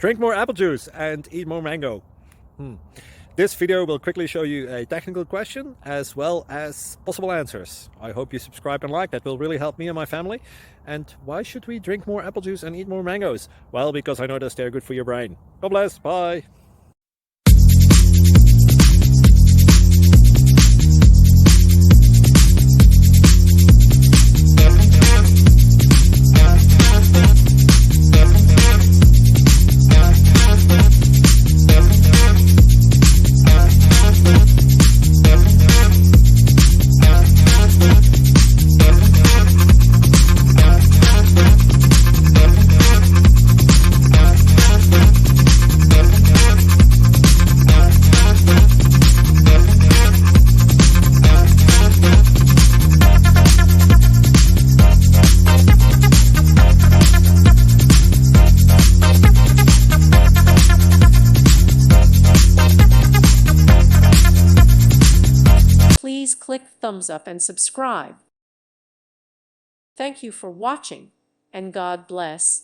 Drink more apple juice and eat more mango. This video will quickly show you a technical question as well as possible answers. I hope you subscribe and like, that will really help me and my family. And why should we drink more apple juice and eat more mangoes? Well, because I noticed they're good for your brain. God bless, bye. Please click thumbs up and subscribe. Thank you for watching, and God bless.